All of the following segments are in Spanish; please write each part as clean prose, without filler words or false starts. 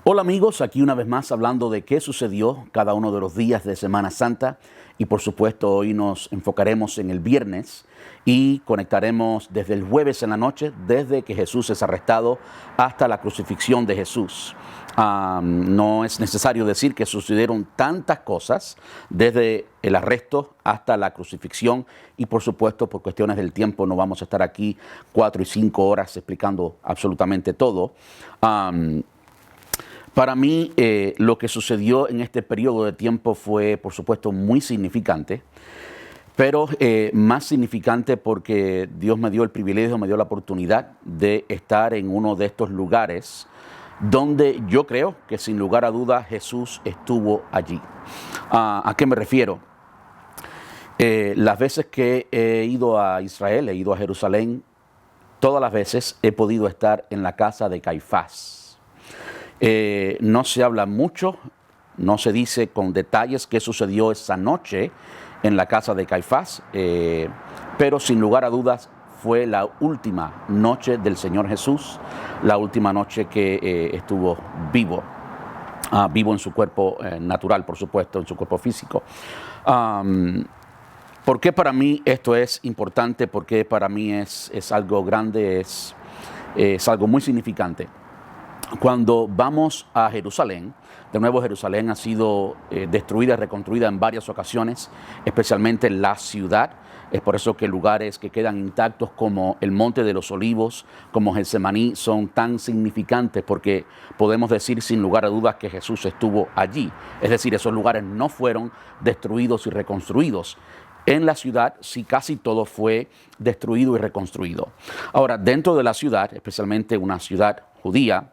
Hola amigos, aquí una vez más hablando de qué sucedió cada uno de los días de Semana Santa y por supuesto hoy nos enfocaremos en el viernes y conectaremos desde el jueves en la noche, desde que Jesús es arrestado hasta la crucifixión de Jesús. No es necesario decir que sucedieron tantas cosas desde el arresto hasta la crucifixión y por supuesto por cuestiones del tiempo no vamos a estar aquí 4 y 5 horas explicando absolutamente todo. Para mí, lo que sucedió en este periodo de tiempo fue, por supuesto, muy significante, pero más significante porque Dios me dio el privilegio, me dio la oportunidad de estar en uno de estos lugares donde yo creo que sin lugar a dudas Jesús estuvo allí. ¿A qué me refiero? Las veces que he ido a Israel, he ido a Jerusalén, todas las veces he podido estar en la casa de Caifás. No se habla mucho, no se dice con detalles qué sucedió esa noche en la casa de Caifás, pero sin lugar a dudas fue la última noche del Señor Jesús, la última noche que estuvo vivo, vivo en su cuerpo natural, por supuesto, en su cuerpo físico. ¿Por qué para mí esto es importante? ¿Por qué para mí es algo grande, es algo muy significante? Cuando vamos a Jerusalén, de nuevo Jerusalén ha sido destruida y reconstruida en varias ocasiones, especialmente la ciudad. Es por eso que lugares que quedan intactos como el Monte de los Olivos, como Getsemaní, son tan significantes porque podemos decir sin lugar a dudas que Jesús estuvo allí. Es decir, esos lugares no fueron destruidos y reconstruidos. En la ciudad sí casi todo fue destruido y reconstruido. Ahora, dentro de la ciudad, especialmente una ciudad judía,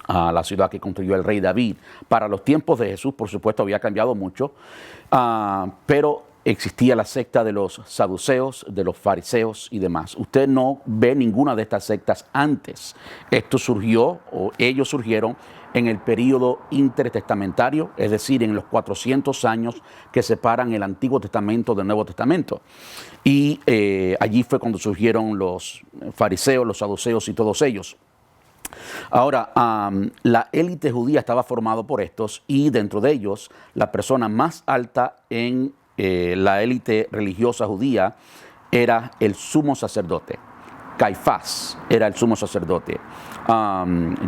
la ciudad que construyó el rey David. Para los tiempos de Jesús, por supuesto, había cambiado mucho, pero existía la secta de los saduceos, de los fariseos y demás. Usted no ve ninguna de estas sectas antes. Esto surgió, o ellos surgieron, en el período intertestamentario, es decir, en los 400 años que separan el Antiguo Testamento del Nuevo Testamento. Y allí fue cuando surgieron los fariseos, los saduceos y todos ellos. Ahora, la élite judía estaba formada por estos y dentro de ellos la persona más alta en la élite religiosa judía era el sumo sacerdote. Caifás era el sumo sacerdote,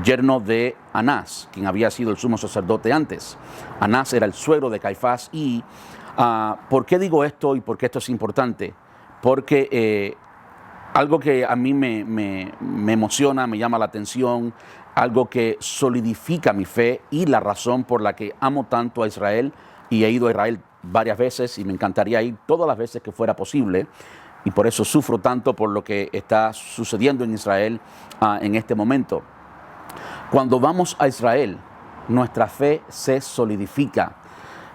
yerno de Anás, quien había sido el sumo sacerdote antes. Anás era el suegro de Caifás y ¿por qué digo esto y por qué esto es importante? Porque algo que a mí me emociona, me llama la atención, algo que solidifica mi fe y la razón por la que amo tanto a Israel y he ido a Israel varias veces y me encantaría ir todas las veces que fuera posible y por eso sufro tanto por lo que está sucediendo en Israel en este momento. Cuando vamos a Israel, nuestra fe se solidifica.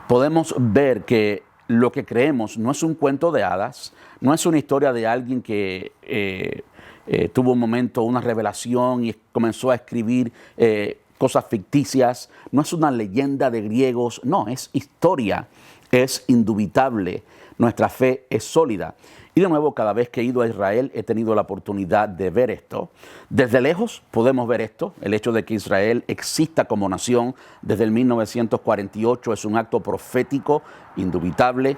Podemos ver que lo que creemos no es un cuento de hadas, no es una historia de alguien que tuvo un momento, una revelación y comenzó a escribir cosas ficticias, no es una leyenda de griegos, no, es historia, es indubitable, nuestra fe es sólida. Y de nuevo, cada vez que he ido a Israel he tenido la oportunidad de ver esto. Desde lejos podemos ver esto, el hecho de que Israel exista como nación desde el 1948 es un acto profético, indubitable,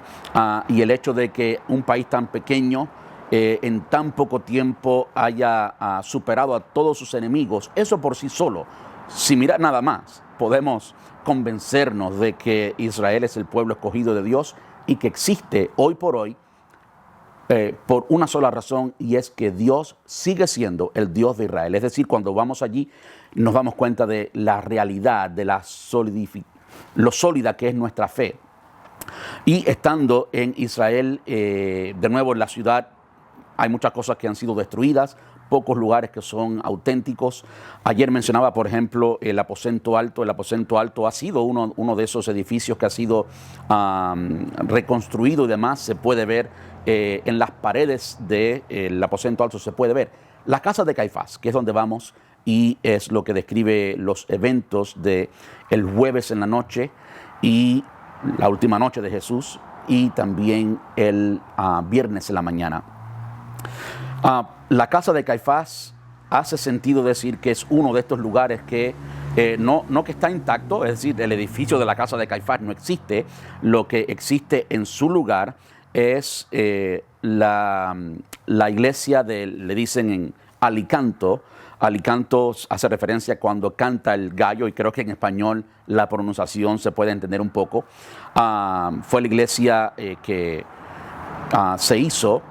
y el hecho de que un país tan pequeño en tan poco tiempo haya superado a todos sus enemigos, eso por sí solo, sin mirar nada más, podemos convencernos de que Israel es el pueblo escogido de Dios y que existe hoy por hoy por una sola razón y es que Dios sigue siendo el Dios de Israel. Es decir, cuando vamos allí nos damos cuenta de la realidad, de lo sólida que es nuestra fe. Y estando en Israel, de nuevo en la ciudad, hay muchas cosas que han sido destruidas, pocos lugares que son auténticos. Ayer mencionaba, por ejemplo, el aposento alto. El aposento alto ha sido uno de esos edificios que ha sido reconstruido y demás. Se puede ver en las paredes del aposento alto, se puede ver la casa de Caifás, que es donde vamos y es lo que describe los eventos del jueves en la noche y la última noche de Jesús y también el viernes en la mañana. La casa de Caifás hace sentido decir que es uno de estos lugares que no que está intacto, es decir, el edificio de la casa de Caifás no existe. Lo que existe en su lugar es la iglesia le dicen en Alicanto. Alicanto hace referencia cuando canta el gallo, y creo que en español la pronunciación se puede entender un poco. Fue la iglesia que se hizo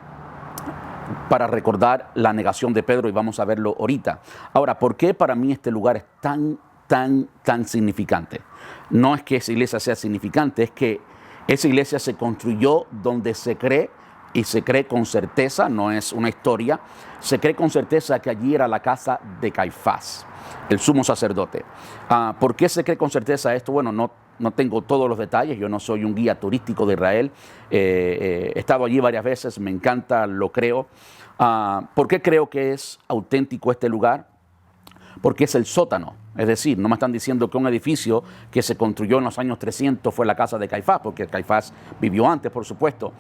para recordar la negación de Pedro, y vamos a verlo ahorita. Ahora, ¿por qué para mí este lugar es tan significante? No es que esa iglesia sea significante, es que esa iglesia se construyó donde se cree, y se cree con certeza, no es una historia, se cree con certeza que allí era la casa de Caifás, el sumo sacerdote. ¿Por qué se cree con certeza esto? Bueno, no tengo todos los detalles, yo no soy un guía turístico de Israel, he estado allí varias veces, me encanta, lo creo. ¿Por qué creo que es auténtico este lugar? Porque es el sótano, es decir, no me están diciendo que un edificio que se construyó en los años 300 fue la casa de Caifás, porque Caifás vivió antes, por supuesto.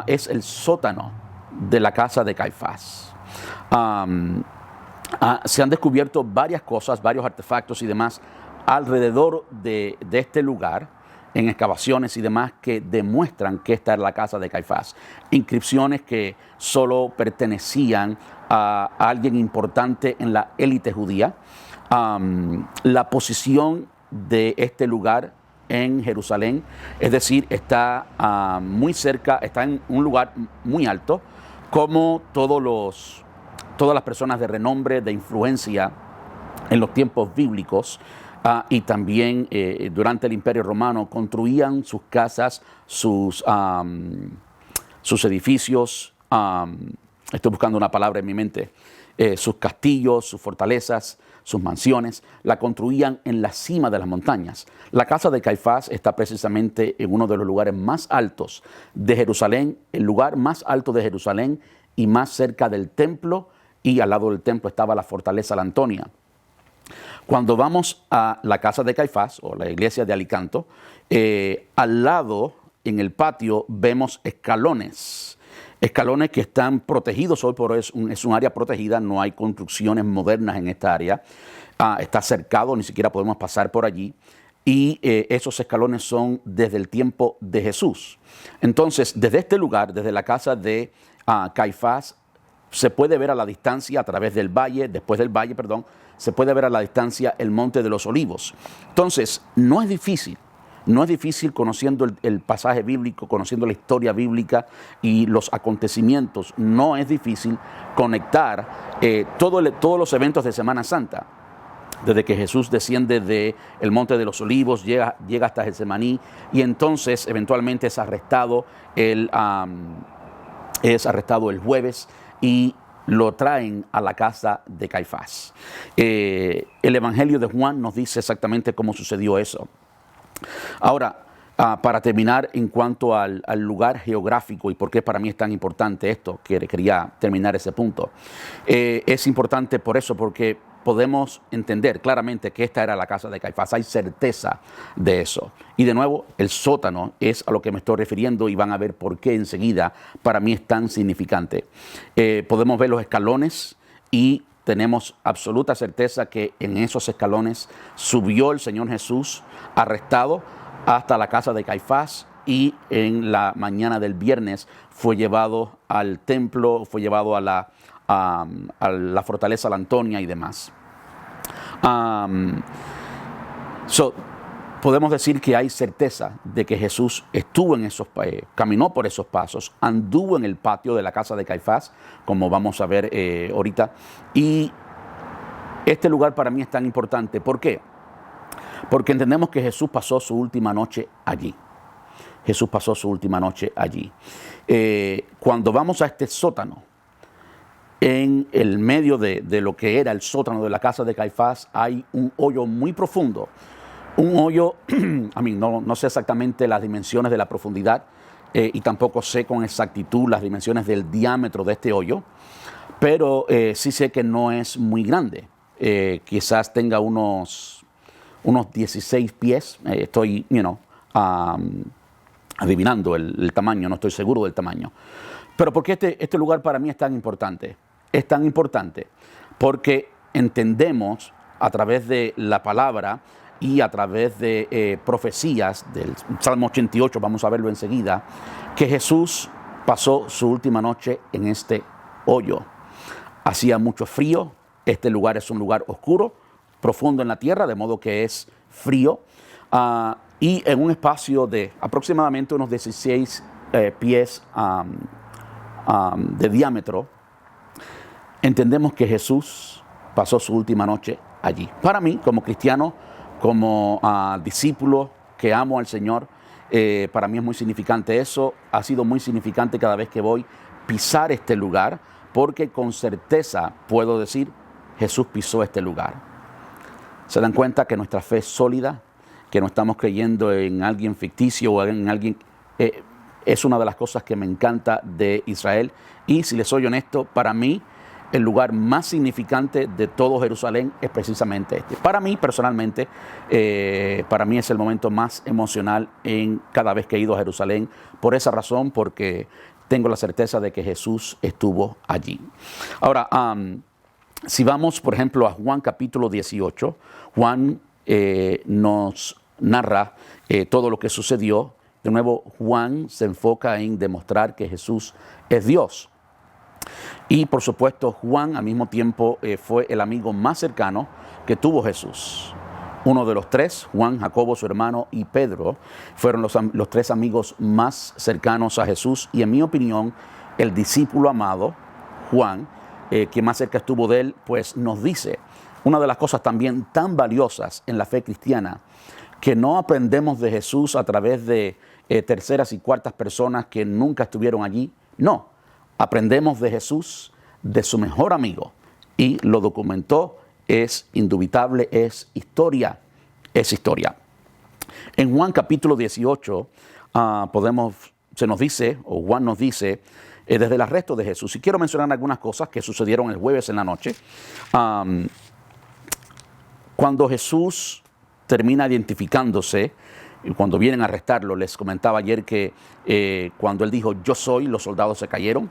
Es el sótano de la casa de Caifás. Se han descubierto varias cosas, varios artefactos y demás alrededor de este lugar, en excavaciones y demás, que demuestran que esta era la casa de Caifás. Inscripciones que solo pertenecían a alguien importante en la élite judía. La posición de este lugar en Jerusalén, es decir, está muy cerca, está en un lugar muy alto, como todas las personas de renombre, de influencia en los tiempos bíblicos, y también durante el Imperio Romano construían sus casas, sus edificios, estoy buscando una palabra en mi mente, sus castillos, sus fortalezas, sus mansiones, la construían en la cima de las montañas. La casa de Caifás está precisamente en uno de los lugares más altos de Jerusalén, el lugar más alto de Jerusalén y más cerca del templo, y al lado del templo estaba la fortaleza la Antonia. Cuando vamos a la casa de Caifás o la iglesia de Alicanto, al lado en el patio vemos escalones que están protegidos hoy por hoy, es un área protegida, no hay construcciones modernas en esta área, está cercado, ni siquiera podemos pasar por allí, y esos escalones son desde el tiempo de Jesús. Entonces, desde este lugar, desde la casa de Caifás, se puede ver a la distancia, a través del valle, después del valle, perdón, se puede ver a la distancia el Monte de los Olivos. Entonces, no es difícil conociendo el pasaje bíblico, conociendo la historia bíblica y los acontecimientos, no es difícil conectar todos los eventos de Semana Santa. Desde que Jesús desciende del Monte de los Olivos, llega hasta Getsemaní, y entonces eventualmente es arrestado el jueves, y lo traen a la casa de Caifás. El Evangelio de Juan nos dice exactamente cómo sucedió eso. Ahora, para terminar, en cuanto al lugar geográfico y por qué para mí es tan importante esto, quería terminar ese punto. Es importante por eso, porque podemos entender claramente que esta era la casa de Caifás. Hay certeza de eso. Y de nuevo, el sótano es a lo que me estoy refiriendo, y van a ver por qué enseguida para mí es tan significante. Podemos ver los escalones, y tenemos absoluta certeza que en esos escalones subió el Señor Jesús arrestado hasta la casa de Caifás, y en la mañana del viernes fue llevado al templo, fue llevado a la fortaleza la Antonia y demás. Podemos decir que hay certeza de que Jesús estuvo en caminó por esos pasos, anduvo en el patio de la casa de Caifás, como vamos a ver ahorita. Y este lugar para mí es tan importante. ¿Por qué? Porque entendemos que Jesús pasó su última noche allí. Jesús pasó su última noche allí. Cuando vamos a este sótano, en el medio de lo que era el sótano de la casa de Caifás, hay un hoyo muy profundo. Un hoyo, no sé exactamente las dimensiones de la profundidad, y tampoco sé con exactitud las dimensiones del diámetro de este hoyo, pero sí sé que no es muy grande. Quizás tenga unos 16 pies. Estoy, adivinando el tamaño, no estoy seguro del tamaño. Pero ¿por qué este lugar para mí es tan importante? Es tan importante porque entendemos a través de la palabra y a través de profecías del Salmo 88, vamos a verlo enseguida, que Jesús pasó su última noche en este hoyo. Hacía mucho frío, este lugar es un lugar oscuro, profundo en la tierra, de modo que es frío, y en un espacio de aproximadamente unos 16 pies de diámetro, entendemos que Jesús pasó su última noche allí. Para mí, como cristiano, como discípulo que amo al Señor, para mí es muy significante eso. Ha sido muy significante cada vez que voy a pisar este lugar, porque con certeza puedo decir, Jesús pisó este lugar. ¿Se dan cuenta que nuestra fe es sólida? Que no estamos creyendo en alguien ficticio o en alguien... es una de las cosas que me encanta de Israel. Y si les soy honesto, para mí el lugar más significante de todo Jerusalén es precisamente este. Para mí, personalmente, para mí es el momento más emocional en cada vez que he ido a Jerusalén. Por esa razón, porque tengo la certeza de que Jesús estuvo allí. Ahora, si vamos, por ejemplo, a Juan capítulo 18, Juan nos narra todo lo que sucedió. De nuevo, Juan se enfoca en demostrar que Jesús es Dios. Y por supuesto, Juan al mismo tiempo fue el amigo más cercano que tuvo Jesús. Uno de los tres, Juan, Jacobo, su hermano, y Pedro, fueron los tres amigos más cercanos a Jesús. Y en mi opinión, el discípulo amado, Juan, que más cerca estuvo de él, pues nos dice una de las cosas también tan valiosas en la fe cristiana, que no aprendemos de Jesús a través de terceras y cuartas personas que nunca estuvieron allí. No, aprendemos de Jesús, de su mejor amigo, y lo documentó, es indubitable, es historia, es historia. En Juan capítulo 18 se nos dice, o Juan nos dice, desde el arresto de Jesús. Y quiero mencionar algunas cosas que sucedieron el jueves en la noche. Cuando Jesús termina identificándose, y cuando vienen a arrestarlo, les comentaba ayer que cuando él dijo, yo soy, los soldados se cayeron.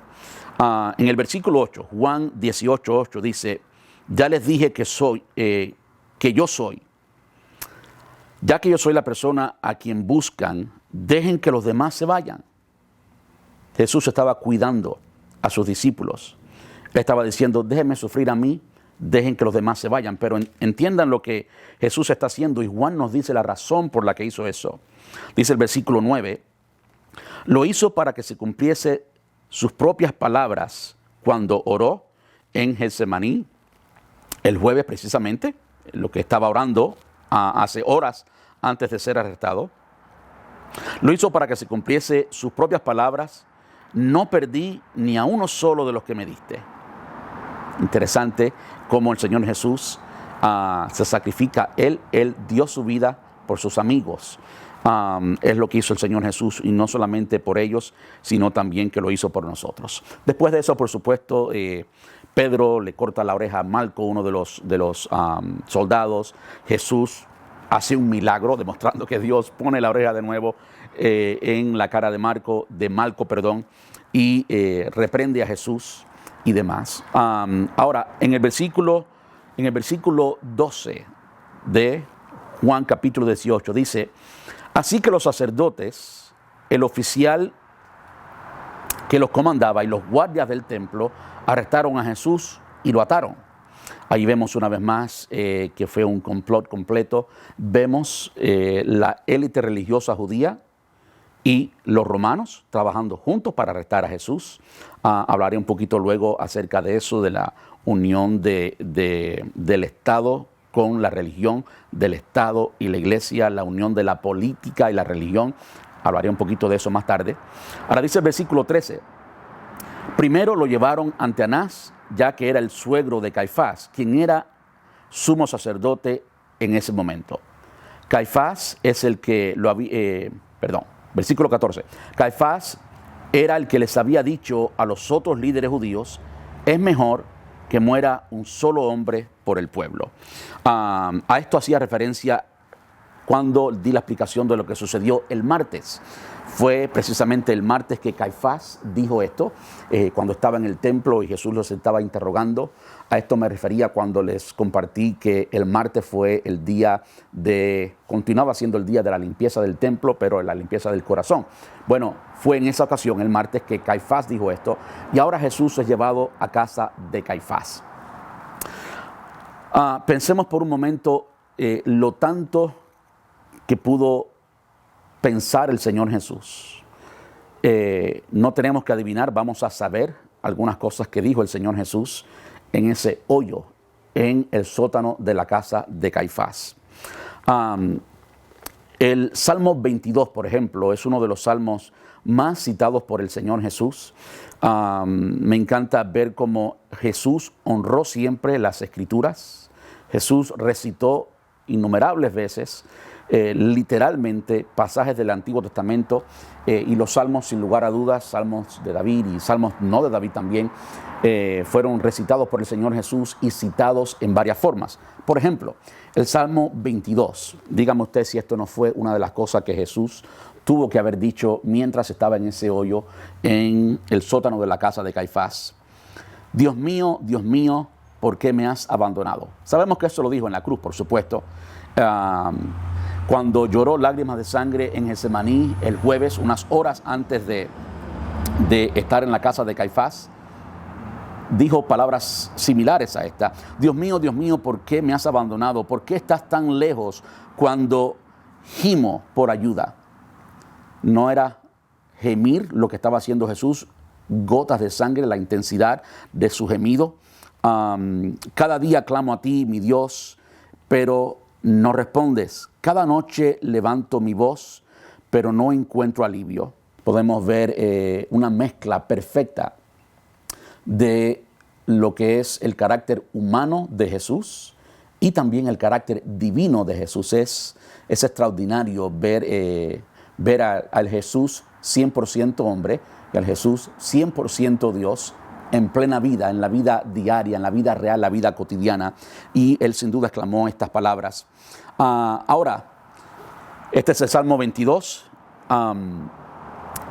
En el versículo 8, Juan 18:8 dice, ya les dije que yo soy. Ya que yo soy la persona a quien buscan, dejen que los demás se vayan. Jesús estaba cuidando a sus discípulos. Él estaba diciendo, déjenme sufrir a mí, dejen que los demás se vayan. Pero entiendan lo que Jesús está haciendo, y Juan nos dice la razón por la que hizo eso. Dice el versículo 9, lo hizo para que se cumpliese sus propias palabras cuando oró en Getsemaní, el jueves precisamente, lo que estaba orando hace horas antes de ser arrestado. Lo hizo para que se cumpliese sus propias palabras, no perdí ni a uno solo de los que me diste. Interesante cómo el Señor Jesús se sacrifica. Él dio su vida por sus amigos. Es lo que hizo el Señor Jesús, y no solamente por ellos, sino también que lo hizo por nosotros. Después de eso, por supuesto, Pedro le corta la oreja a Malco, uno de los soldados. Jesús hace un milagro, demostrando que Dios pone la oreja de nuevo en la cara de Malco, y reprende a Jesús y demás. Ahora, en el versículo 12 de Juan capítulo 18 dice, así que los sacerdotes, el oficial que los comandaba y los guardias del templo arrestaron a Jesús y lo ataron. Ahí vemos una vez más que fue un complot completo. Vemos la élite religiosa judía y los romanos trabajando juntos para arrestar a Jesús. Hablaré un poquito luego acerca de eso, de la unión del Estado con la religión, del Estado y la Iglesia, la unión de la política y la religión. Hablaré un poquito de eso más tarde. Ahora dice el versículo 13. Primero lo llevaron ante Anás, ya que era el suegro de Caifás, quien era sumo sacerdote en ese momento. Caifás es el que lo había... versículo 14. Caifás era el que les había dicho a los otros líderes judíos, es mejor que muera un solo hombre por el pueblo. A esto hacía referencia cuando di la explicación de lo que sucedió el martes. Fue precisamente el martes que Caifás dijo esto, cuando estaba en el templo y Jesús los estaba interrogando. A esto me refería cuando les compartí que el martes fue el día continuaba siendo el día de la limpieza del templo, pero la limpieza del corazón. Bueno, fue en esa ocasión, el martes, que Caifás dijo esto, y ahora Jesús es llevado a casa de Caifás. Pensemos por un momento lo tanto que pudo pensar el Señor Jesús. No tenemos que adivinar, vamos a saber algunas cosas que dijo el Señor Jesús en ese hoyo, en el sótano de la casa de Caifás. El Salmo 22, por ejemplo, es uno de los salmos más citados por el Señor Jesús. Me encanta ver cómo Jesús honró siempre las Escrituras. Jesús recitó innumerables veces, literalmente, pasajes del Antiguo Testamento y los salmos, sin lugar a dudas, salmos de David y salmos no de David también, fueron recitados por el Señor Jesús y citados en varias formas. Por ejemplo, el Salmo 22. Dígame usted si esto no fue una de las cosas que Jesús tuvo que haber dicho mientras estaba en ese hoyo, en el sótano de la casa de Caifás. Dios mío, ¿por qué me has abandonado? Sabemos que eso lo dijo en la cruz, por supuesto. Cuando lloró lágrimas de sangre en Getsemaní el jueves, unas horas antes de estar en la casa de Caifás, dijo palabras similares a esta. Dios mío, ¿por qué me has abandonado? ¿Por qué estás tan lejos cuando gimo por ayuda? No era gemir lo que estaba haciendo Jesús, gotas de sangre, la intensidad de su gemido. Cada día clamo a ti, mi Dios, pero no respondes. Cada noche levanto mi voz, pero no encuentro alivio. Podemos ver una mezcla perfecta de lo que es el carácter humano de Jesús y también el carácter divino de Jesús. Es extraordinario ver al Jesús 100% hombre y al Jesús 100% Dios en plena vida, en la vida diaria, en la vida real, la vida cotidiana. Y él sin duda exclamó estas palabras. Ahora, este es el Salmo 22.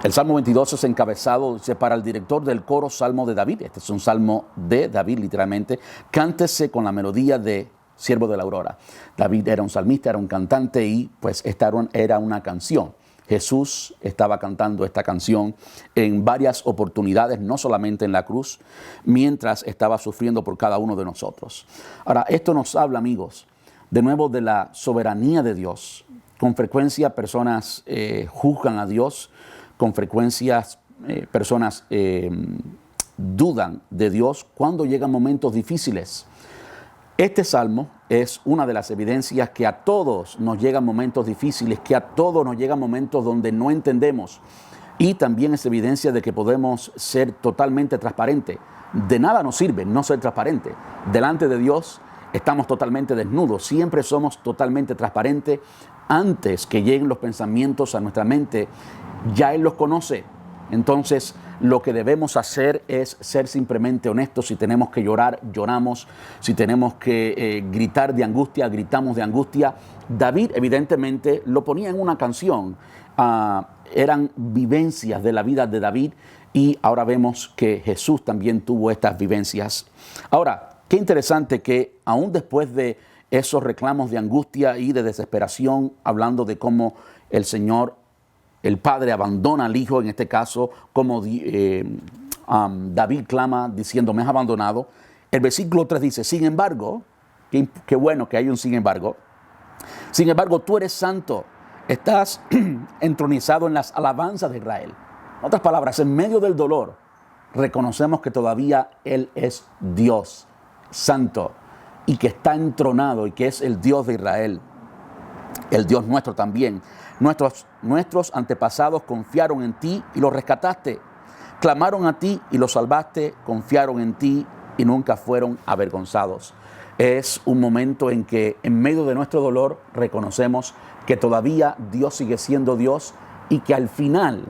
El Salmo 22 es encabezado, dice, para el director del coro, Salmo de David. Este es un salmo de David, literalmente. Cántese con la melodía de Siervo de la Aurora. David era un salmista, era un cantante y pues esta era una canción. Jesús estaba cantando esta canción en varias oportunidades, no solamente en la cruz, mientras estaba sufriendo por cada uno de nosotros. Ahora, esto nos habla, amigos, de nuevo de la soberanía de Dios. Con frecuencia personas juzgan a Dios, con frecuencia personas dudan de Dios cuando llegan momentos difíciles. Este salmo es una de las evidencias que a todos nos llegan momentos difíciles, que a todos nos llegan momentos donde no entendemos. Y también es evidencia de que podemos ser totalmente transparentes. De nada nos sirve no ser transparente. Delante de Dios estamos totalmente desnudos. Siempre somos totalmente transparentes. Antes que lleguen los pensamientos a nuestra mente, ya Él los conoce. Entonces, lo que debemos hacer es ser simplemente honestos. Si tenemos que llorar, lloramos. Si tenemos que gritar de angustia, gritamos de angustia. David, evidentemente, lo ponía en una canción. Eran vivencias de la vida de David y ahora vemos que Jesús también tuvo estas vivencias. Ahora, qué interesante que aún después de esos reclamos de angustia y de desesperación, hablando de cómo el Señor, el Padre, abandona al Hijo, en este caso, como David clama diciendo, me has abandonado. El versículo 3 dice, sin embargo, qué bueno que hay un sin embargo, tú eres santo, estás entronizado en las alabanzas de Israel. En otras palabras, en medio del dolor, reconocemos que todavía Él es Dios, santo, y que está entronado y que es el Dios de Israel, el Dios nuestro también. Nuestros antepasados confiaron en ti y los rescataste. Clamaron a ti y los salvaste, confiaron en ti y nunca fueron avergonzados. Es un momento en que en medio de nuestro dolor reconocemos que todavía Dios sigue siendo Dios y que al final,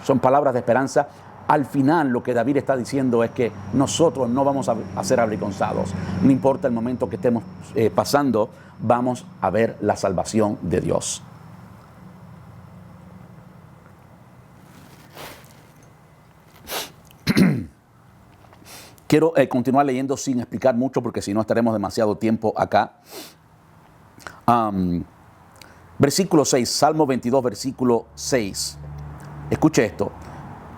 son palabras de esperanza, al final lo que David está diciendo es que nosotros no vamos a ser avergonzados. No importa el momento que estemos pasando, vamos a ver la salvación de Dios. Quiero continuar leyendo sin explicar mucho porque si no estaremos demasiado tiempo acá. Versículo 6, Salmo 22, versículo 6. Escuche esto.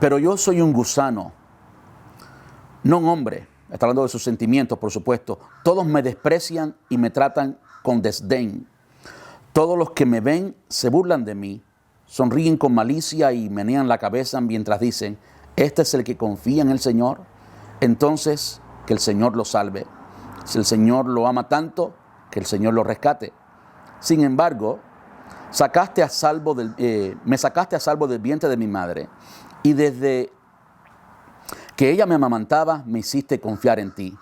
Pero yo soy un gusano, no un hombre. Está hablando de sus sentimientos, por supuesto. Todos me desprecian y me tratan con desdén. Todos los que me ven se burlan de mí, sonríen con malicia y menean la cabeza mientras dicen, este es el que confía en el Señor. Entonces, que el Señor lo salve. Si el Señor lo ama tanto, que el Señor lo rescate. Sin embargo, me sacaste a salvo del vientre de mi madre, y desde que ella me amamantaba, me hiciste confiar en ti.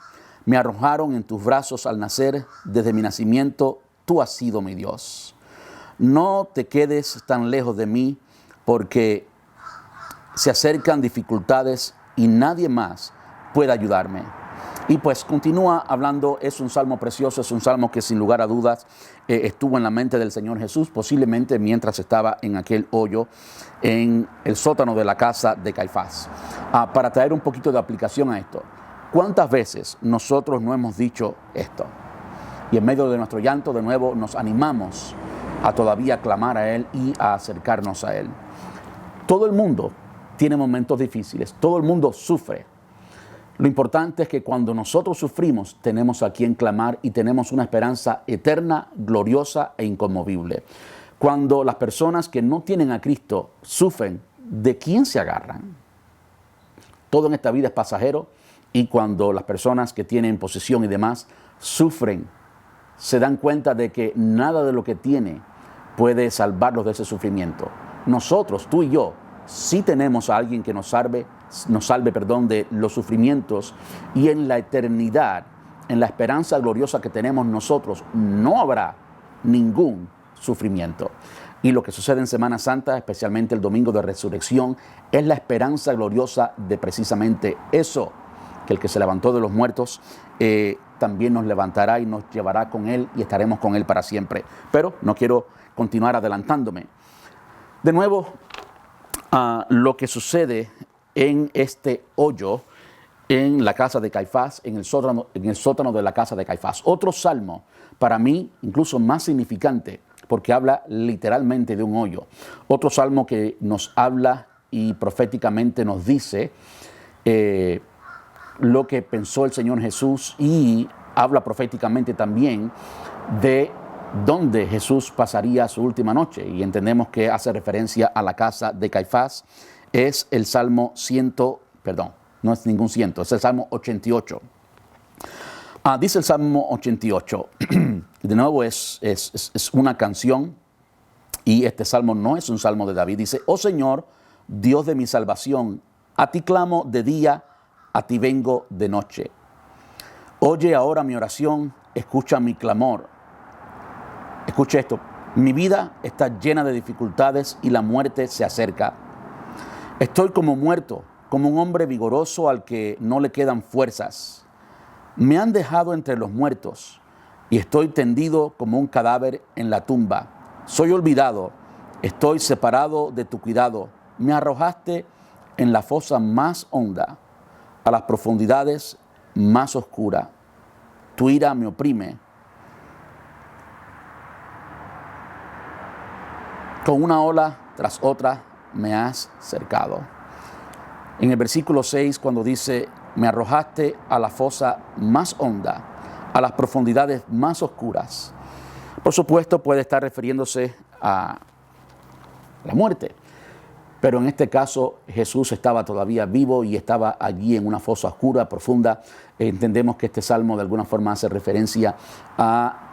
Me arrojaron en tus brazos al nacer, desde mi nacimiento, tú has sido mi Dios. No te quedes tan lejos de mí, porque se acercan dificultades y nadie más puede ayudarme. Y pues continúa hablando, es un salmo precioso, es un salmo que sin lugar a dudas estuvo en la mente del Señor Jesús, posiblemente mientras estaba en aquel hoyo, en el sótano de la casa de Caifás. Para traer un poquito de aplicación a esto, ¿cuántas veces nosotros no hemos dicho esto? Y en medio de nuestro llanto, de nuevo, nos animamos a todavía clamar a Él y a acercarnos a Él. Todo el mundo tiene momentos difíciles, todo el mundo sufre. Lo importante es que cuando nosotros sufrimos, tenemos a quien clamar y tenemos una esperanza eterna, gloriosa e inconmovible. Cuando las personas que no tienen a Cristo sufren, ¿de quién se agarran? Todo en esta vida es pasajero y cuando las personas que tienen posesión y demás sufren, se dan cuenta de que nada de lo que tiene puede salvarlos de ese sufrimiento. Nosotros, tú y yo, sí tenemos a alguien que nos salve de los sufrimientos, y en la eternidad, en la esperanza gloriosa que tenemos nosotros, no habrá ningún sufrimiento. Y lo que sucede en Semana Santa, especialmente el domingo de resurrección, es la esperanza gloriosa de precisamente eso, que el que se levantó de los muertos también nos levantará y nos llevará con Él y estaremos con Él para siempre. Pero no quiero continuar adelantándome. De nuevo, lo que sucede en este hoyo en la casa de Caifás, en el sótano de la casa de Caifás. Otro salmo, para mí, incluso más significante, porque habla literalmente de un hoyo. Otro salmo que nos habla y proféticamente nos dice lo que pensó el Señor Jesús, y habla proféticamente también de dónde Jesús pasaría su última noche. Y entendemos que hace referencia a la casa de Caifás. Es el Salmo no es ningún ciento, es el Salmo 88. Dice el Salmo 88, de nuevo es una canción, y este salmo no es un salmo de David. Dice, oh Señor, Dios de mi salvación, a ti clamo de día, a ti vengo de noche. Oye ahora mi oración, escucha mi clamor. Escuche esto, mi vida está llena de dificultades y la muerte se acerca. Estoy como muerto, como un hombre vigoroso al que no le quedan fuerzas. Me han dejado entre los muertos y estoy tendido como un cadáver en la tumba. Soy olvidado, estoy separado de tu cuidado. Me arrojaste en la fosa más honda, a las profundidades más oscuras. Tu ira me oprime. Con una ola tras otra me has cercado. En el versículo 6, cuando dice, me arrojaste a la fosa más honda, a las profundidades más oscuras. Por supuesto, puede estar refiriéndose a la muerte. Pero en este caso, Jesús estaba todavía vivo y estaba allí en una fosa oscura, profunda. Entendemos que este salmo de alguna forma hace referencia a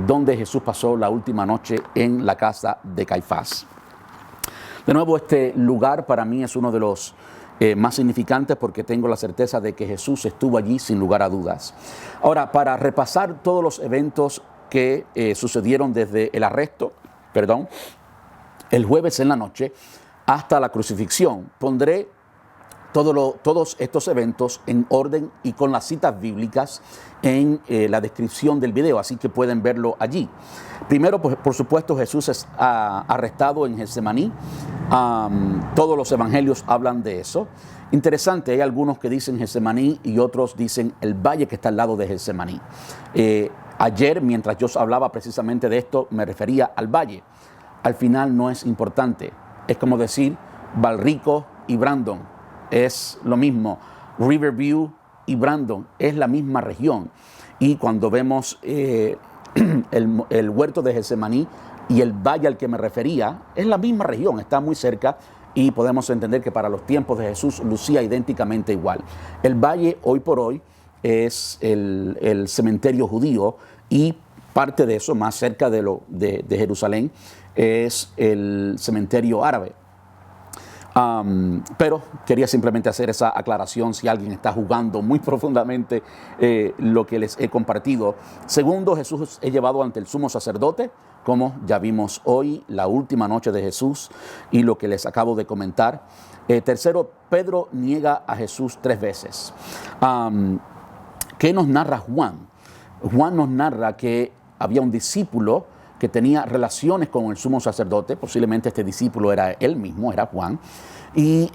donde Jesús pasó la última noche, en la casa de Caifás. De nuevo, este lugar para mí es uno de los más significantes, porque tengo la certeza de que Jesús estuvo allí sin lugar a dudas. Ahora, para repasar todos los eventos que sucedieron desde el arresto, el jueves en la noche, hasta la crucifixión, pondré todos estos eventos en orden y con las citas bíblicas en la descripción del video, así que pueden verlo allí. Primero, pues, por supuesto, Jesús es arrestado en Getsemaní. Todos los evangelios hablan de eso. Interesante, hay algunos que dicen Getsemaní y otros dicen el valle que está al lado de Getsemaní. Ayer, mientras yo hablaba precisamente de esto, me refería al valle. Al final no es importante. Es como decir Valrico y Brandon. Es lo mismo. Riverview y Brandon es la misma región. Y cuando vemos el huerto de Getsemaní y el valle al que me refería, es la misma región, está muy cerca y podemos entender que para los tiempos de Jesús lucía idénticamente igual. El valle hoy por hoy es el cementerio judío y parte de eso, más cerca de Jerusalén, es el cementerio árabe. Pero quería simplemente hacer esa aclaración si alguien está jugando muy profundamente lo que les he compartido. Segundo, Jesús es llevado ante el sumo sacerdote, como ya vimos hoy, la última noche de Jesús y lo que les acabo de comentar. Tercero, Pedro niega a Jesús 3 veces. ¿Qué nos narra Juan? Juan nos narra que había un discípulo que tenía relaciones con el sumo sacerdote, posiblemente este discípulo era él mismo, era Juan, y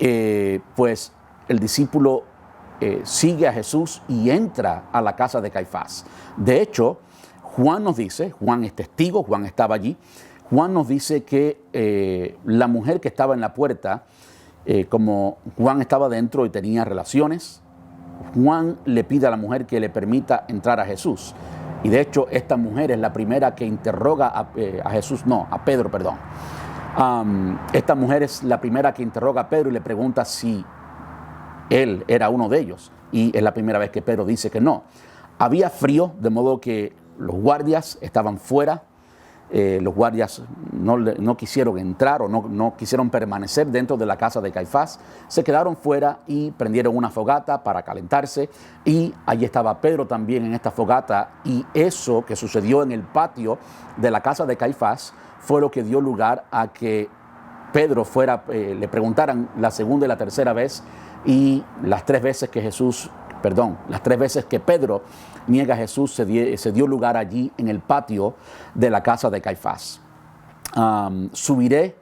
pues el discípulo sigue a Jesús y entra a la casa de Caifás. De hecho, Juan nos dice, Juan es testigo, Juan estaba allí, Juan nos dice que la mujer que estaba en la puerta, como Juan estaba dentro y tenía relaciones, Juan le pide a la mujer que le permita entrar a Jesús. Y de hecho, esta mujer es la primera que interroga a Pedro, perdón. Esta mujer es la primera que interroga a Pedro y le pregunta si él era uno de ellos. Y es la primera vez que Pedro dice que no. Había frío, de modo que los guardias estaban fuera. Los guardias no quisieron entrar o no quisieron permanecer dentro de la casa de Caifás. Se quedaron fuera y prendieron una fogata para calentarse. Y allí estaba Pedro también en esta fogata. Y eso que sucedió en el patio de la casa de Caifás fue lo que dio lugar a que Pedro le preguntaran la segunda y la tercera vez. Y las tres veces que Pedro niega a Jesús se dio lugar allí en el patio de la casa de Caifás. Subiré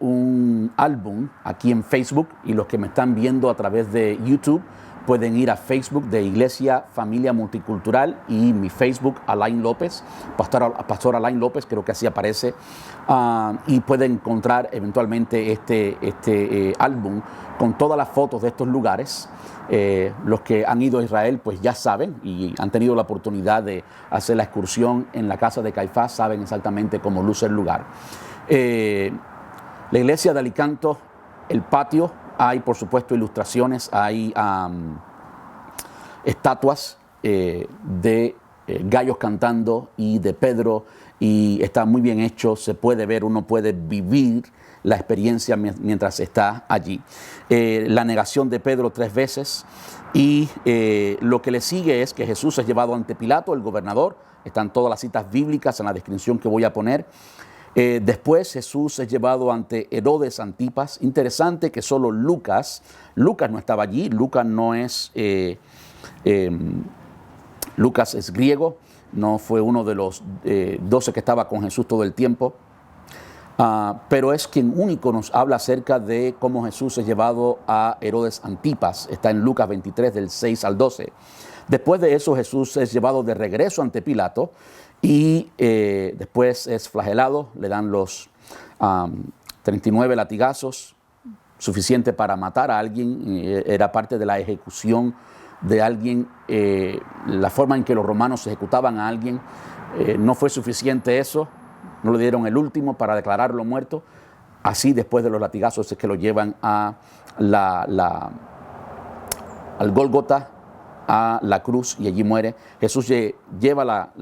un álbum aquí en Facebook y los que me están viendo a través de YouTube pueden ir a Facebook de Iglesia Familia Multicultural y mi Facebook, Alain López, Pastor Alain López, creo que así aparece, y pueden encontrar eventualmente este álbum con todas las fotos de estos lugares. Los que han ido a Israel pues ya saben y han tenido la oportunidad de hacer la excursión en la casa de Caifás, saben exactamente cómo luce el lugar. La iglesia de Alicanto, el patio, hay por supuesto ilustraciones, hay estatuas de gallos cantando y de Pedro, y está muy bien hecho, se puede ver, uno puede vivir la experiencia mientras está allí. La negación de Pedro 3 veces y lo que le sigue es que Jesús es llevado ante Pilato, el gobernador. Están todas las citas bíblicas en la descripción que voy a poner. Después Jesús es llevado ante Herodes Antipas. Interesante que solo Lucas no estaba allí. Lucas es griego, no fue uno de los 12 que estaba con Jesús todo el tiempo. Pero es quien único nos habla acerca de cómo Jesús es llevado a Herodes Antipas. Está en Lucas 23, del 6 al 12. Después de eso, Jesús es llevado de regreso ante Pilato y después es flagelado. Le dan los 39 latigazos, suficiente para matar a alguien. Era parte de la ejecución de alguien. La forma en que los romanos ejecutaban a alguien, no fue suficiente eso. No le dieron el último para declararlo muerto. Así, después de los latigazos, es que lo llevan a al Gólgota, a la cruz, y allí muere. Jesús lleva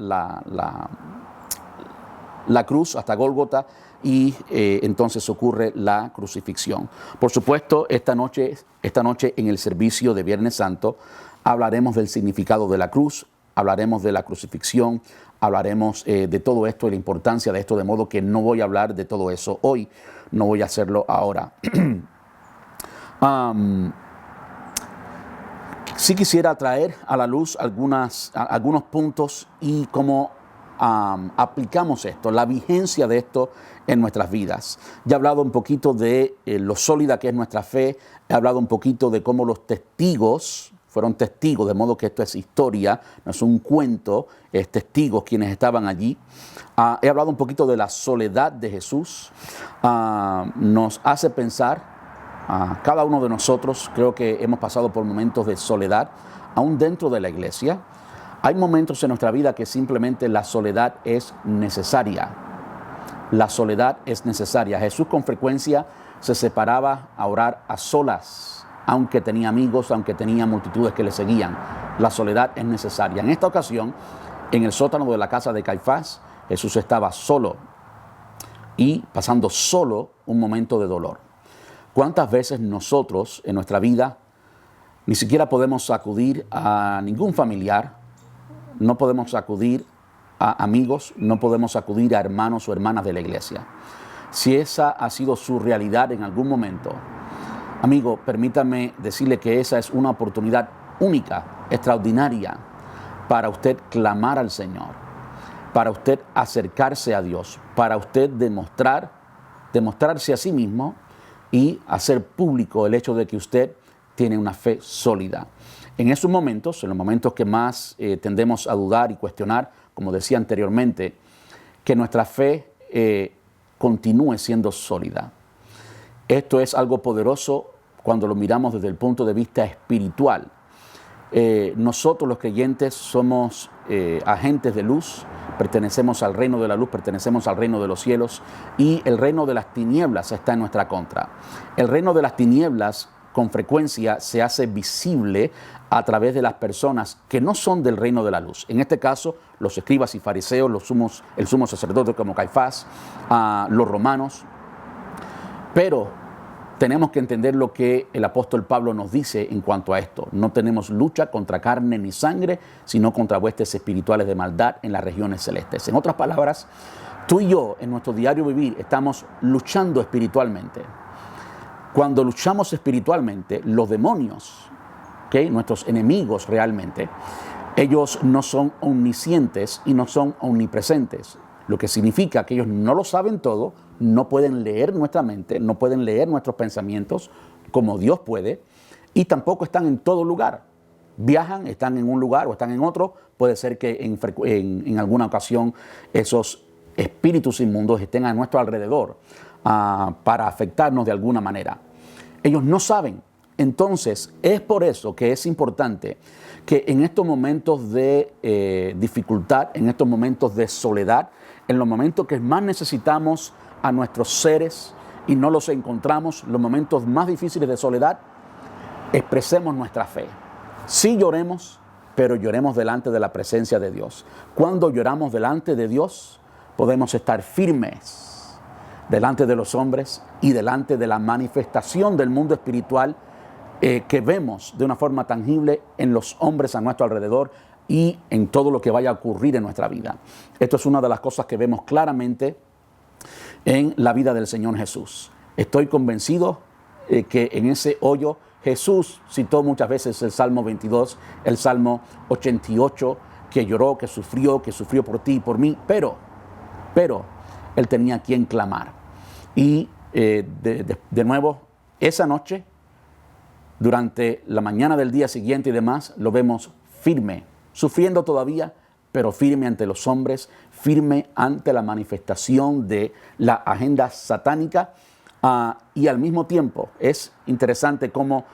la cruz hasta Gólgota y entonces ocurre la crucifixión. Por supuesto, esta noche en el servicio de Viernes Santo hablaremos del significado de la cruz, hablaremos de la crucifixión, hablaremos de todo esto y la importancia de esto, de modo que no voy a hablar de todo eso hoy, no voy a hacerlo ahora. Sí quisiera traer a la luz algunos puntos y cómo aplicamos esto, la vigencia de esto en nuestras vidas. Ya he hablado un poquito de lo sólida que es nuestra fe, he hablado un poquito de cómo los testigos fueron testigos, de modo que esto es historia, no es un cuento, es testigos quienes estaban allí. He hablado un poquito de la soledad de Jesús, nos hace pensar. Cada uno de nosotros creo que hemos pasado por momentos de soledad, aún dentro de la iglesia. Hay momentos en nuestra vida que simplemente la soledad es necesaria. La soledad es necesaria. Jesús con frecuencia se separaba a orar a solas, aunque tenía amigos, aunque tenía multitudes que le seguían. La soledad es necesaria. En esta ocasión, en el sótano de la casa de Caifás, Jesús estaba solo y pasando solo un momento de dolor. ¿Cuántas veces nosotros en nuestra vida ni siquiera podemos acudir a ningún familiar, no podemos acudir a amigos, no podemos acudir a hermanos o hermanas de la iglesia? Si esa ha sido su realidad en algún momento, amigo, permítame decirle que esa es una oportunidad única, extraordinaria, para usted clamar al Señor, para usted acercarse a Dios, para usted demostrarse a sí mismo y hacer público el hecho de que usted tiene una fe sólida. En esos momentos, en los momentos que más tendemos a dudar y cuestionar, como decía anteriormente, que nuestra fe continúe siendo sólida. Esto es algo poderoso cuando lo miramos desde el punto de vista espiritual. Nosotros los creyentes somos agentes de luz, pertenecemos al reino de la luz, pertenecemos al reino de los cielos y el reino de las tinieblas está en nuestra contra. El reino de las tinieblas con frecuencia se hace visible a través de las personas que no son del reino de la luz. En este caso, los escribas y fariseos, el sumo sacerdote como Caifás, los romanos. Pero tenemos que entender lo que el apóstol Pablo nos dice en cuanto a esto. No tenemos lucha contra carne ni sangre, sino contra huestes espirituales de maldad en las regiones celestes. En otras palabras, tú y yo en nuestro diario vivir estamos luchando espiritualmente. Cuando luchamos espiritualmente, los demonios, nuestros enemigos realmente, ellos no son omniscientes y no son omnipresentes. Lo que significa que ellos no lo saben todo, no pueden leer nuestra mente, no pueden leer nuestros pensamientos como Dios puede, y tampoco están en todo lugar. Viajan, están en un lugar o están en otro. Puede ser que en alguna ocasión esos espíritus inmundos estén a nuestro alrededor para afectarnos de alguna manera. Ellos no saben. Entonces, es por eso que es importante que en estos momentos de dificultad, en estos momentos de soledad, en los momentos que más necesitamos a nuestros seres y no los encontramos, los momentos más difíciles de soledad, expresemos nuestra fe. Sí lloremos, pero lloremos delante de la presencia de Dios. Cuando lloramos delante de Dios, podemos estar firmes delante de los hombres y delante de la manifestación del mundo espiritual que vemos de una forma tangible en los hombres a nuestro alrededor y en todo lo que vaya a ocurrir en nuestra vida. Esto es una de las cosas que vemos claramente en la vida del Señor Jesús. Estoy convencido que en ese hoyo Jesús citó muchas veces el Salmo 22, el Salmo 88, que lloró, que sufrió por ti y por mí, pero Él tenía a quien clamar. Y de nuevo, esa noche, durante la mañana del día siguiente y demás, lo vemos firme, sufriendo todavía, pero firme ante los hombres, firme ante la manifestación de la agenda satánica. Y al mismo tiempo es interesante cómo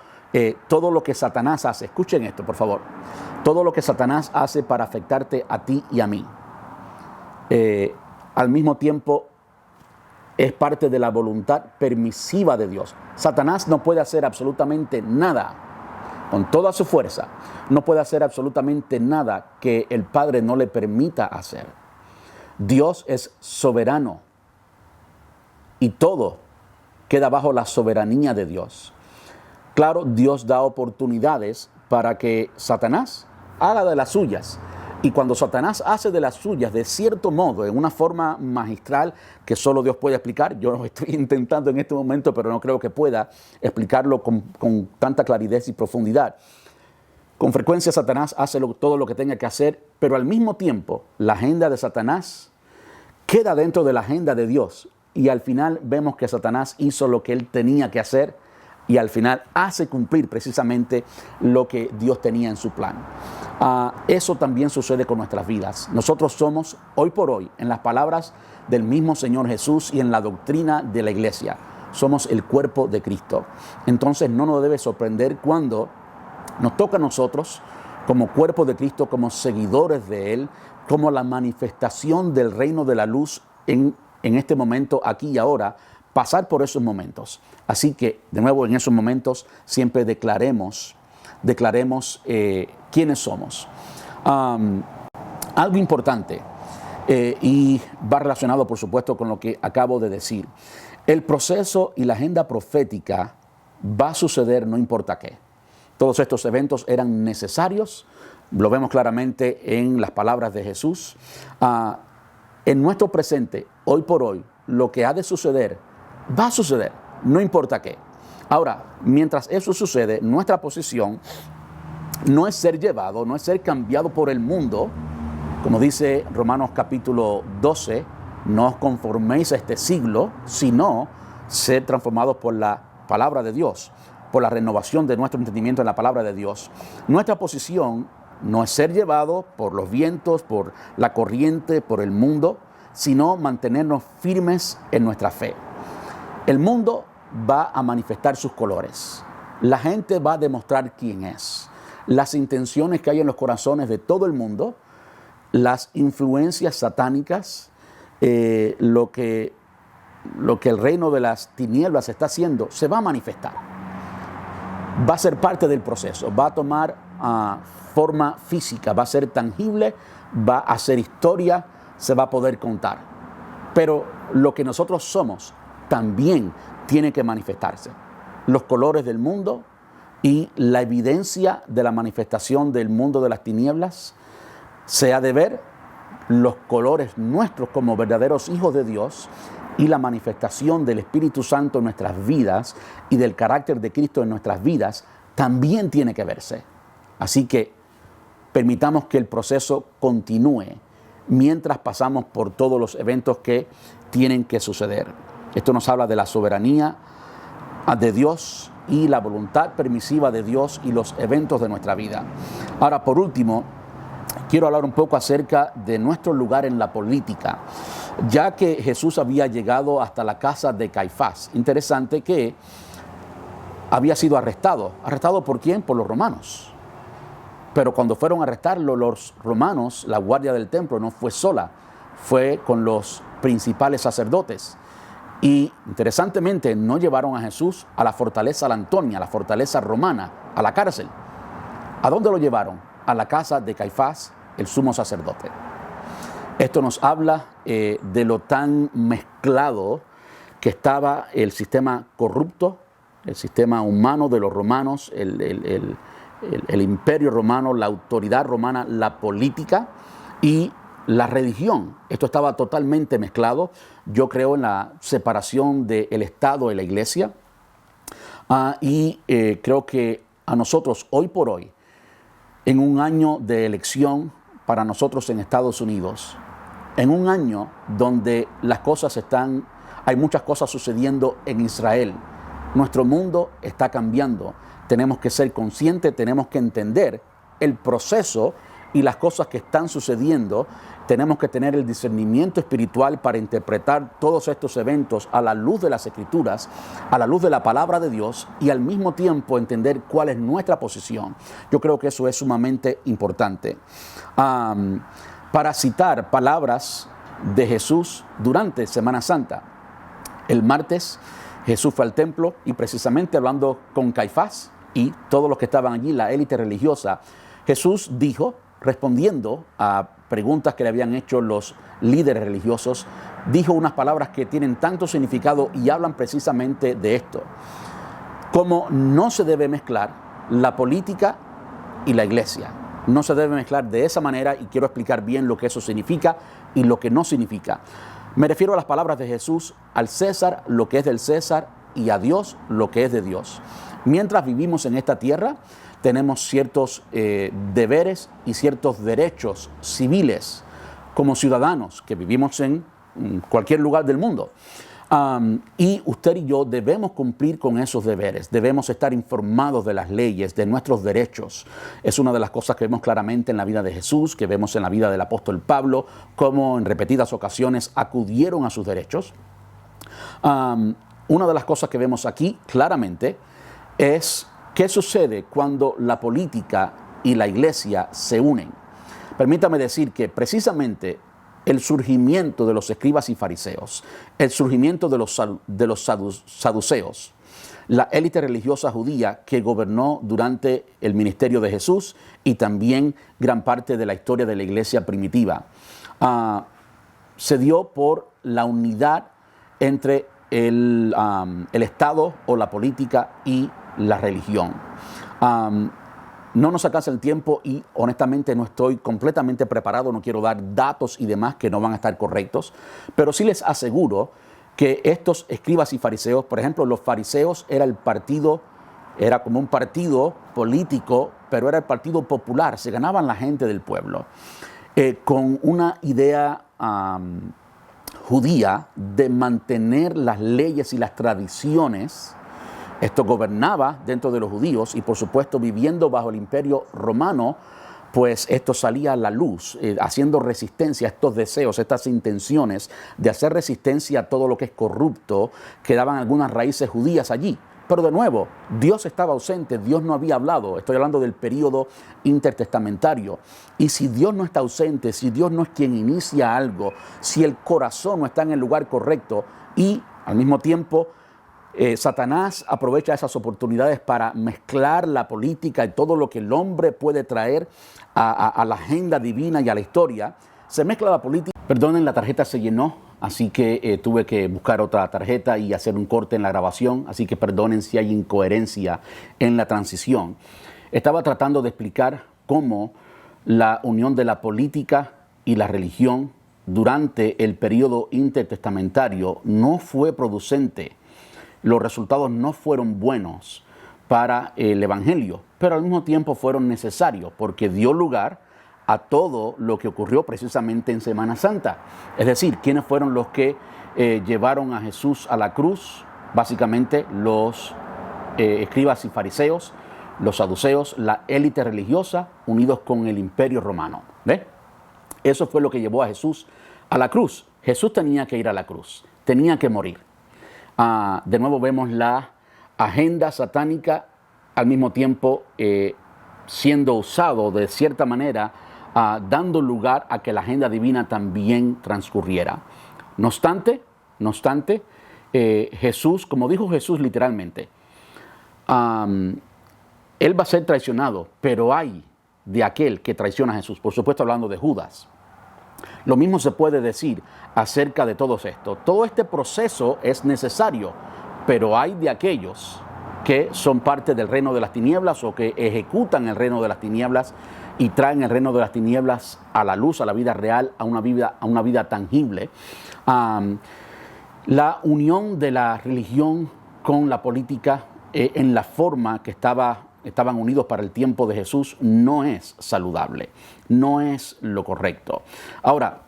todo lo que Satanás hace, escuchen esto por favor, todo lo que Satanás hace para afectarte a ti y a mí, al mismo tiempo es parte de la voluntad permisiva de Dios. Satanás no puede hacer absolutamente nada con toda su fuerza, no puede hacer absolutamente nada que el Padre no le permita hacer. Dios es soberano y todo queda bajo la soberanía de Dios. Claro, Dios da oportunidades para que Satanás haga de las suyas Y cuando Satanás hace de las suyas, de cierto modo, en una forma magistral que solo Dios puede explicar, yo lo estoy intentando en este momento, pero no creo que pueda explicarlo con tanta claridad y profundidad. Con frecuencia Satanás hace todo lo que tenga que hacer, pero al mismo tiempo la agenda de Satanás queda dentro de la agenda de Dios. Y al final vemos que Satanás hizo lo que él tenía que hacer y al final hace cumplir precisamente lo que Dios tenía en su plan. Eso también sucede con nuestras vidas. Nosotros somos, hoy por hoy, en las palabras del mismo Señor Jesús y en la doctrina de la iglesia, somos el cuerpo de Cristo. Entonces no nos debe sorprender cuando nos toca a nosotros, como cuerpo de Cristo, como seguidores de Él, como la manifestación del reino de la luz en este momento, aquí y ahora, pasar por esos momentos. Así que, de nuevo, en esos momentos siempre declaremos quiénes somos. Algo importante, y va relacionado, por supuesto, con lo que acabo de decir. El proceso y la agenda profética va a suceder no importa qué. Todos estos eventos eran necesarios, lo vemos claramente en las palabras de Jesús. En nuestro presente, hoy por hoy, lo que ha de suceder, va a suceder, no importa qué. Ahora, mientras eso sucede, nuestra posición no es ser llevado, no es ser cambiado por el mundo, como dice Romanos capítulo 12, no os conforméis a este siglo, sino ser transformados por la palabra de Dios, por la renovación de nuestro entendimiento en la palabra de Dios. Nuestra posición no es ser llevado por los vientos, por la corriente, por el mundo, sino mantenernos firmes en nuestra fe. El mundo va a manifestar sus colores. La gente va a demostrar quién es. Las intenciones que hay en los corazones de todo el mundo, las influencias satánicas, lo que el reino de las tinieblas está haciendo, se va a manifestar. Va a ser parte del proceso, va a tomar forma física, va a ser tangible, va a ser historia, se va a poder contar. Pero lo que nosotros somos también tiene que manifestarse. Los colores del mundo y la evidencia de la manifestación del mundo de las tinieblas se ha de ver, los colores nuestros como verdaderos hijos de Dios y la manifestación del Espíritu Santo en nuestras vidas y del carácter de Cristo en nuestras vidas también tiene que verse. Así que permitamos que el proceso continúe mientras pasamos por todos los eventos que tienen que suceder. Esto nos habla de la soberanía de Dios y la voluntad permisiva de Dios y los eventos de nuestra vida. Ahora, por último, quiero hablar un poco acerca de nuestro lugar en la política, ya que Jesús había llegado hasta la casa de Caifás. Interesante que había sido arrestado. ¿Arrestado por quién? Por los romanos. Pero cuando fueron a arrestarlo, los romanos, la guardia del templo, no fue sola, fue con los principales sacerdotes. Y interesantemente no llevaron a Jesús a la fortaleza la Antonia, a la fortaleza romana, a la cárcel. ¿A dónde lo llevaron? A la casa de Caifás, el sumo sacerdote. Esto nos habla de lo tan mezclado que estaba el sistema corrupto, el sistema humano de los romanos, el imperio romano, la autoridad romana, la política y la religión. Esto estaba totalmente mezclado. Yo creo en la separación del Estado y la Iglesia. Creo que a nosotros, hoy por hoy, en un año de elección para nosotros en Estados Unidos, en un año donde hay muchas cosas sucediendo en Israel, nuestro mundo está cambiando. Tenemos que ser conscientes, tenemos que entender el proceso y las cosas que están sucediendo. Tenemos que tener el discernimiento espiritual para interpretar todos estos eventos a la luz de las Escrituras, a la luz de la palabra de Dios y al mismo tiempo entender cuál es nuestra posición. Yo creo que eso es sumamente importante. Para citar palabras de Jesús durante Semana Santa, el martes Jesús fue al templo y precisamente hablando con Caifás y todos los que estaban allí, la élite religiosa, Jesús dijo, respondiendo a preguntas que le habían hecho los líderes religiosos, dijo unas palabras que tienen tanto significado y hablan precisamente de esto. Cómo no se debe mezclar la política y la iglesia. no se debe mezclar de esa manera y quiero explicar bien lo que eso significa y lo que no significa. Me refiero a las palabras de Jesús: al César lo que es del César y a Dios lo que es de Dios. Mientras vivimos en esta tierra, tenemos ciertos deberes y ciertos derechos civiles como ciudadanos que vivimos en cualquier lugar del mundo. Y usted y yo debemos cumplir con esos deberes, debemos estar informados de las leyes, de nuestros derechos. Es una de las cosas que vemos claramente en la vida de Jesús, que vemos en la vida del apóstol Pablo, cómo en repetidas ocasiones acudieron a sus derechos. Una de las cosas que vemos aquí claramente es qué sucede cuando la política y la iglesia se unen. Permítame decir que precisamente el surgimiento de los escribas y fariseos, el surgimiento de los saduceos, la élite religiosa judía que gobernó durante el ministerio de Jesús y también gran parte de la historia de la iglesia primitiva, se dio por la unidad entre el Estado o la política y la religión. No nos alcanza el tiempo y honestamente no estoy completamente preparado, no quiero dar datos y demás que no van a estar correctos, pero sí les aseguro que estos escribas y fariseos, por ejemplo, los fariseos era como un partido político, pero era el partido popular, se ganaban la gente del pueblo, con una idea judía de mantener las leyes y las tradiciones. Esto gobernaba dentro de los judíos y por supuesto viviendo bajo el imperio romano, pues esto salía a la luz, haciendo resistencia a estos deseos, estas intenciones de hacer resistencia a todo lo que es corrupto, quedaban algunas raíces judías allí. Pero de nuevo, Dios estaba ausente, Dios no había hablado, estoy hablando del período intertestamentario. Y si Dios no está ausente, si Dios no es quien inicia algo, si el corazón no está en el lugar correcto y al mismo tiempo Satanás aprovecha esas oportunidades para mezclar la política y todo lo que el hombre puede traer a la agenda divina y a la historia. Se mezcla la política. Perdonen, la tarjeta se llenó, así que tuve que buscar otra tarjeta y hacer un corte en la grabación, así que perdonen si hay incoherencia en la transición. Estaba tratando de explicar cómo la unión de la política y la religión durante el periodo intertestamentario no fue producente. Los resultados no fueron buenos para el Evangelio, pero al mismo tiempo fueron necesarios porque dio lugar a todo lo que ocurrió precisamente en Semana Santa. Es decir, ¿quiénes fueron los que llevaron a Jesús a la cruz? Básicamente los escribas y fariseos, los saduceos, la élite religiosa unidos con el imperio romano. ¿Ve? Eso fue lo que llevó a Jesús a la cruz. Jesús tenía que ir a la cruz, tenía que morir. De nuevo vemos la agenda satánica al mismo tiempo siendo usado de cierta manera, dando lugar a que la agenda divina también transcurriera. No obstante, Jesús, como dijo Jesús literalmente, él va a ser traicionado, pero hay de aquel que traiciona a Jesús, por supuesto hablando de Judas. Lo mismo se puede decir acerca de todo esto. Todo este proceso es necesario, pero hay de aquellos que son parte del reino de las tinieblas o que ejecutan el reino de las tinieblas y traen el reino de las tinieblas a la luz, a la vida real, a una vida tangible. La unión de la religión con la política en la forma que estaban unidos para el tiempo de Jesús no es saludable, no es lo correcto. Ahora,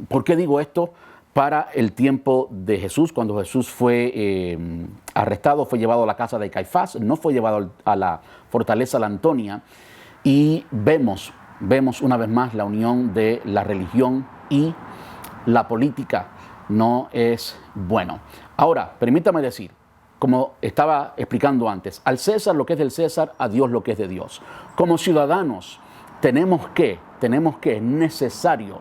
¿por qué digo esto? Para el tiempo de Jesús, cuando Jesús fue arrestado, fue llevado a la casa de Caifás, no fue llevado a la fortaleza de la Antonia, y vemos una vez más la unión de la religión y la política. No es bueno. Ahora, permítame decir, como estaba explicando antes, al César lo que es del César, a Dios lo que es de Dios. Como ciudadanos tenemos que, es necesario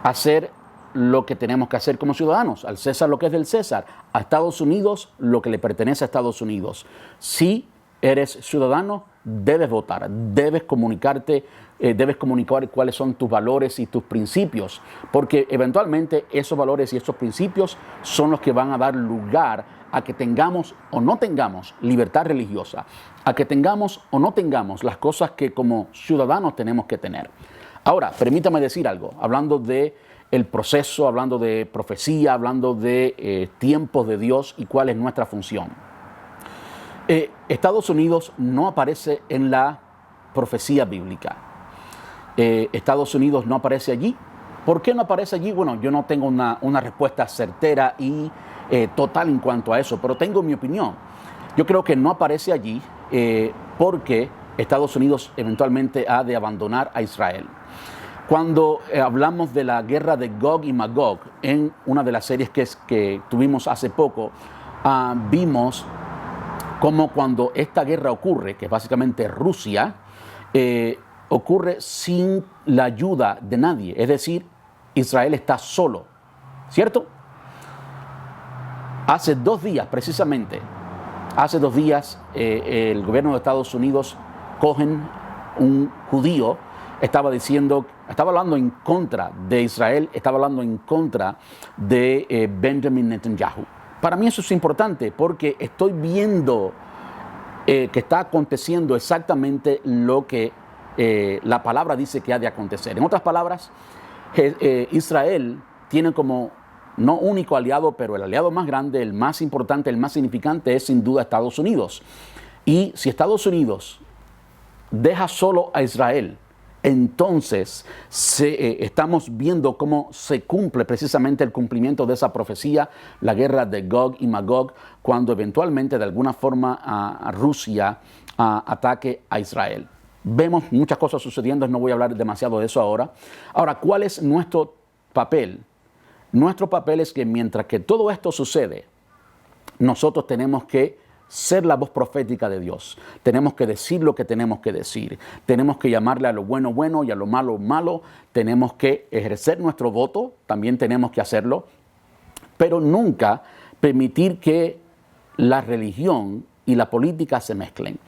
hacer lo que tenemos que hacer como ciudadanos. Al César lo que es del César, a Estados Unidos lo que le pertenece a Estados Unidos. Si eres ciudadano, debes votar, debes comunicar cuáles son tus valores y tus principios, porque eventualmente esos valores y esos principios son los que van a dar lugar a que tengamos o no tengamos libertad religiosa, a que tengamos o no tengamos las cosas que como ciudadanos tenemos que tener. Ahora, permítame decir algo, hablando de el proceso, hablando de profecía, hablando de tiempos de Dios y cuál es nuestra función. Estados Unidos no aparece en la profecía bíblica. Estados Unidos no aparece allí. ¿Por qué no aparece allí? Bueno, yo no tengo una respuesta certera y total en cuanto a eso, pero tengo mi opinión. Yo creo que no aparece allí porque Estados Unidos eventualmente ha de abandonar a Israel. Cuando hablamos de la guerra de Gog y Magog, en una de las series que tuvimos hace poco, vimos cómo cuando esta guerra ocurre, que es básicamente Rusia, ocurre sin la ayuda de nadie. Es decir, Israel está solo, ¿cierto? Hace 2 días, precisamente, el gobierno de Estados Unidos cogen un judío, estaba hablando en contra de Israel, estaba hablando en contra de Benjamin Netanyahu. Para mí eso es importante porque estoy viendo que está aconteciendo exactamente lo que la palabra dice que ha de acontecer. En otras palabras, Israel tiene como no único aliado, pero el aliado más grande, el más importante, el más significante es sin duda Estados Unidos. Y si Estados Unidos deja solo a Israel, entonces estamos viendo cómo se cumple precisamente el cumplimiento de esa profecía, la guerra de Gog y Magog, cuando eventualmente de alguna forma a Rusia ataque a Israel. Vemos muchas cosas sucediendo, no voy a hablar demasiado de eso ahora. Ahora, ¿cuál es nuestro papel? Nuestro papel es que mientras que todo esto sucede, nosotros tenemos que ser la voz profética de Dios. Tenemos que decir lo que tenemos que decir. Tenemos que llamarle a lo bueno, bueno y a lo malo, malo. Tenemos que ejercer nuestro voto, también tenemos que hacerlo, pero nunca permitir que la religión y la política se mezclen.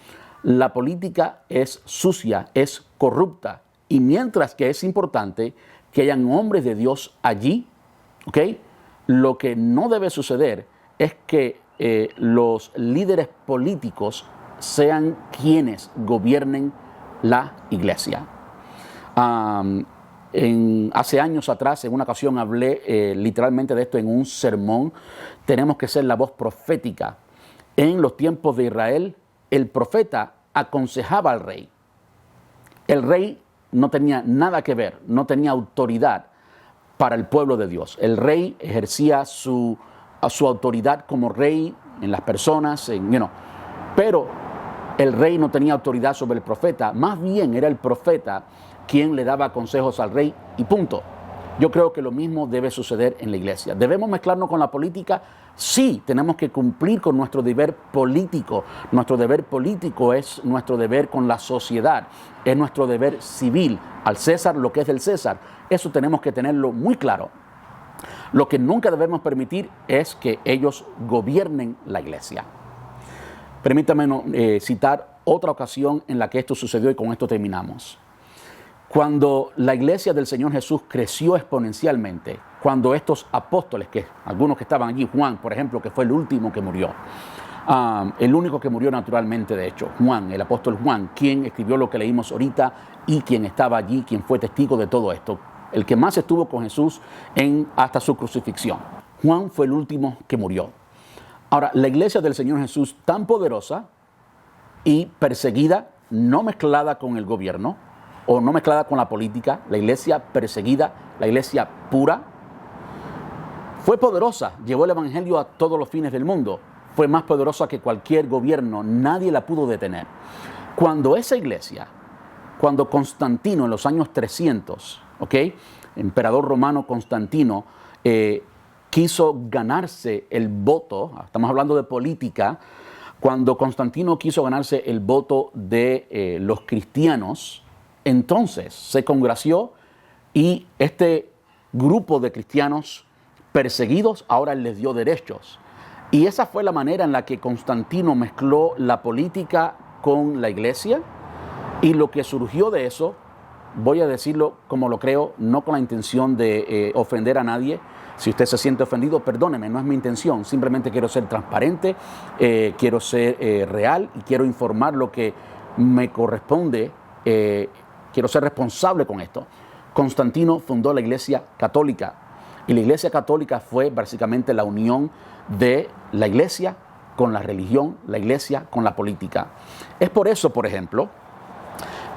La política es sucia, es corrupta, y mientras que es importante que hayan hombres de Dios allí, ¿ok? Lo que no debe suceder es que los líderes políticos sean quienes gobiernen la iglesia. Hace años atrás, en una ocasión hablé literalmente de esto en un sermón. Tenemos que ser la voz profética. En los tiempos de Israel, el profeta aconsejaba al rey. El rey no tenía nada que ver, no tenía autoridad para el pueblo de Dios. El rey ejercía su autoridad como rey en las personas, pero el rey no tenía autoridad sobre el profeta. Más bien era el profeta quien le daba consejos al rey y punto. Yo creo que lo mismo debe suceder en la iglesia. ¿Debemos mezclarnos con la política? Sí, tenemos que cumplir con nuestro deber político. Nuestro deber político es nuestro deber con la sociedad, es nuestro deber civil. Al César lo que es del César. Eso tenemos que tenerlo muy claro. Lo que nunca debemos permitir es que ellos gobiernen la iglesia. Permítame citar otra ocasión en la que esto sucedió y con esto terminamos. Cuando la iglesia del Señor Jesús creció exponencialmente, cuando estos apóstoles, que algunos que estaban allí, Juan, por ejemplo, que fue el último que murió, el único que murió naturalmente, de hecho, Juan, el apóstol Juan, quien escribió lo que leímos ahorita y quien estaba allí, quien fue testigo de todo esto, el que más estuvo con Jesús hasta su crucifixión. Juan fue el último que murió. Ahora, la iglesia del Señor Jesús, tan poderosa y perseguida, no mezclada con el gobierno, o no mezclada con la política, la iglesia perseguida, la iglesia pura, fue poderosa, llevó el evangelio a todos los fines del mundo, fue más poderosa que cualquier gobierno, nadie la pudo detener. Cuando esa iglesia, cuando Constantino en los años 300, emperador romano Constantino, quiso ganarse el voto, estamos hablando de política, cuando Constantino quiso ganarse el voto de los cristianos, entonces se congració y este grupo de cristianos perseguidos ahora les dio derechos. Y esa fue la manera en la que Constantino mezcló la política con la iglesia, y lo que surgió de eso voy a decirlo como lo creo, no con la intención de ofender a nadie. Si usted se siente ofendido, perdóneme, no es mi intención. Simplemente quiero ser transparente, quiero ser real y quiero informar lo que me corresponde. Quiero ser responsable con esto. Constantino fundó la Iglesia Católica y la Iglesia Católica fue básicamente la unión de la Iglesia con la religión, la Iglesia con la política. Es por eso, por ejemplo,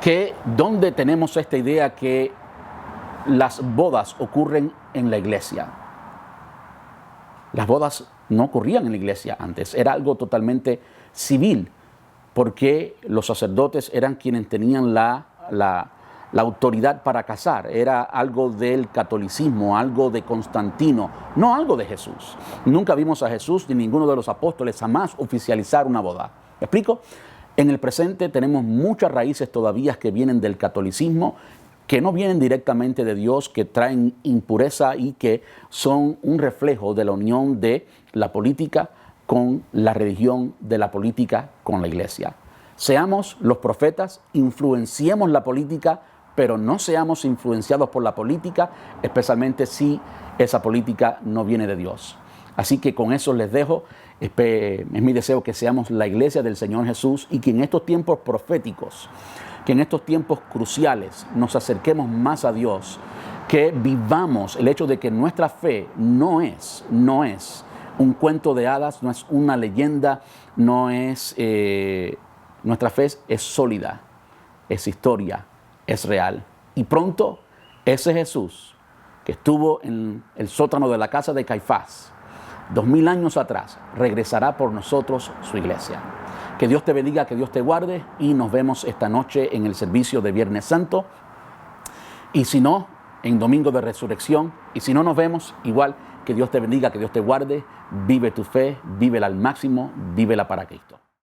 que donde tenemos esta idea que las bodas ocurren en la iglesia. Las bodas no ocurrían en la iglesia antes, era algo totalmente civil, porque los sacerdotes eran quienes tenían la autoridad para casar. Era algo del catolicismo, algo de Constantino, no algo de Jesús. Nunca vimos a Jesús ni ninguno de los apóstoles jamás oficializar una boda. ¿Me explico? En el presente tenemos muchas raíces todavía que vienen del catolicismo, que no vienen directamente de Dios, que traen impureza y que son un reflejo de la unión de la política con la religión, de la política con la iglesia. Seamos los profetas, influenciemos la política, pero no seamos influenciados por la política, especialmente si esa política no viene de Dios. Así que con eso les dejo. Es mi deseo que seamos la iglesia del Señor Jesús y que en estos tiempos proféticos, que en estos tiempos cruciales nos acerquemos más a Dios, que vivamos el hecho de que nuestra fe no es un cuento de hadas, no es una leyenda, nuestra fe es sólida, es historia, es real. Y pronto ese Jesús que estuvo en el sótano de la casa de Caifás, 2000 años atrás, regresará por nosotros su iglesia. Que Dios te bendiga, que Dios te guarde y nos vemos esta noche en el servicio de Viernes Santo. Y si no, en Domingo de Resurrección. Y si no nos vemos, igual, que Dios te bendiga, que Dios te guarde. Vive tu fe, vívela al máximo, vívela para Cristo.